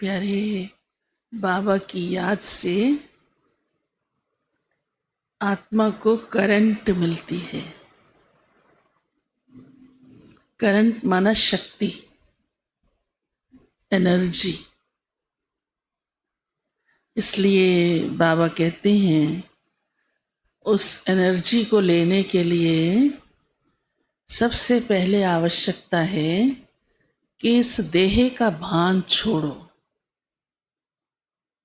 प्यारे बाबा की याद से आत्मा को करंट मिलती है। करंट माना शक्ति, एनर्जी। इसलिए बाबा कहते हैं उस एनर्जी को लेने के लिए सबसे पहले आवश्यकता है कि इस देह का भान छोड़ो।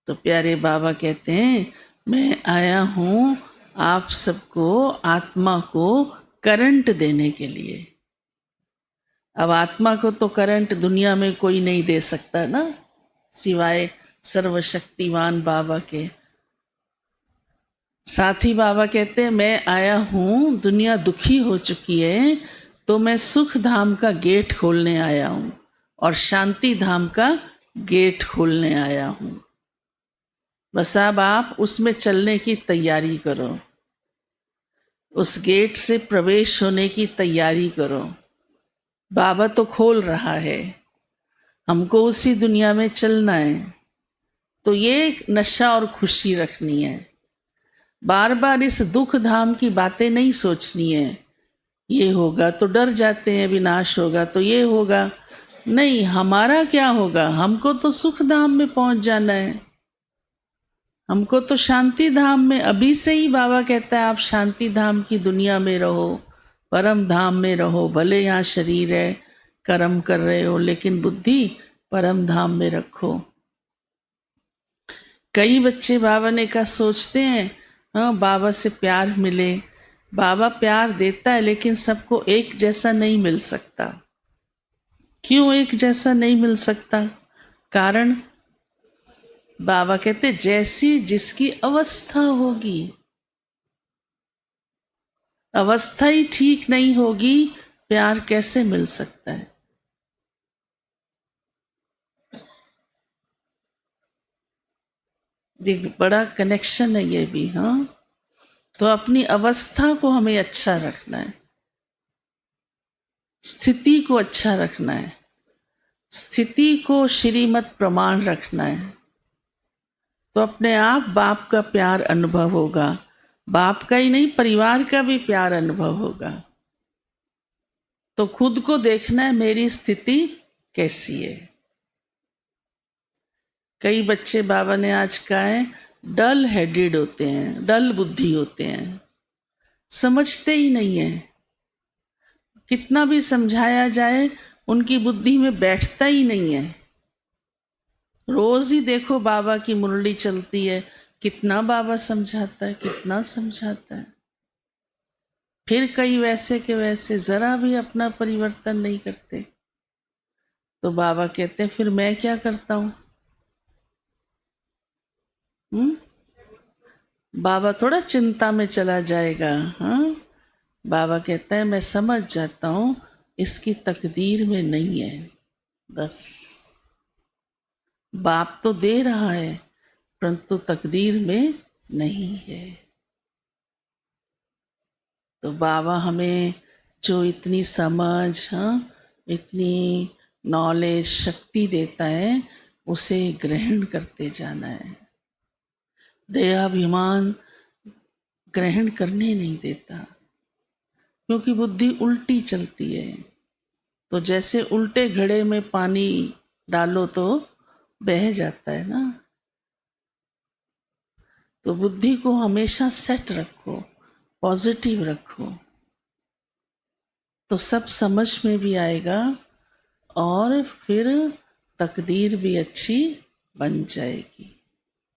तो प्यारे बाबा कहते हैं मैं आया हूँ आप सबको, आत्मा को करंट देने के लिए। अब आत्मा को तो करंट दुनिया में कोई नहीं दे सकता ना, सिवाय सर्वशक्तिवान बाबा के। साथ ही बाबा कहते हैं मैं आया हूँ, दुनिया दुखी हो चुकी है तो मैं सुख धाम का गेट खोलने आया हूँ और शांति धाम का गेट खोलने आया हूँ। बस अब आप उसमें चलने की तैयारी करो, उस गेट से प्रवेश होने की तैयारी करो। बाबा तो खोल रहा है, हमको उसी दुनिया में चलना है। तो ये नशा और खुशी रखनी है, बार बार इस दुख धाम की बातें नहीं सोचनी है। ये होगा तो डर जाते हैं, विनाश होगा तो ये होगा। नहीं, हमारा क्या होगा, हमको तो सुख धाम में पहुंच जाना है, हमको तो शांति धाम में। अभी से ही बाबा कहता है आप शांति धाम की दुनिया में रहो, परम धाम में रहो। भले यहाँ शरीर है, कर्म कर रहे हो, लेकिन बुद्धि परम धाम में रखो। कई बच्चे बाबा ने कहा सोचते हैं हाँ बाबा से प्यार मिले। बाबा प्यार देता है लेकिन सबको एक जैसा नहीं मिल सकता। क्यों एक जैसा नहीं मिल सकता? कारण बाबा कहते जैसी जिसकी अवस्था होगी, अवस्था ही ठीक नहीं होगी, प्यार कैसे मिल सकता है? देख, बड़ा कनेक्शन है ये भी। हाँ, तो अपनी अवस्था को हमें अच्छा रखना है, स्थिति को अच्छा रखना है, स्थिति को श्रीमत प्रमाण रखना है। तो अपने आप बाप का प्यार अनुभव होगा, बाप का ही नहीं परिवार का भी प्यार अनुभव होगा। तो खुद को देखना है मेरी स्थिति कैसी है। कई बच्चे बाबा ने आज कहा है डल हेडेड होते हैं, डल बुद्धि होते हैं, समझते ही नहीं है। कितना भी समझाया जाए उनकी बुद्धि में बैठता ही नहीं है। रोज ही देखो बाबा की मुरली चलती है, कितना बाबा समझाता है, कितना समझाता है। फिर कई वैसे के वैसे जरा भी अपना परिवर्तन नहीं करते। तो बाबा कहते हैं फिर मैं क्या करता हूँ? बाबा थोड़ा चिंता में चला जाएगा। हाँ, बाबा कहता है मैं समझ जाता हूँ इसकी तकदीर में नहीं है। बस बाप तो दे रहा है परंतु तकदीर में नहीं है। तो बाबा हमें जो इतनी समझ, हाँ, इतनी नॉलेज, शक्ति देता है, उसे ग्रहण करते जाना है। देहाभिमान ग्रहण करने नहीं देता, क्योंकि बुद्धि उल्टी चलती है। तो जैसे उल्टे घड़े में पानी डालो तो बह जाता है ना। तो बुद्धि को हमेशा सेट रखो, पॉजिटिव रखो, तो सब समझ में भी आएगा और फिर तकदीर भी अच्छी बन जाएगी।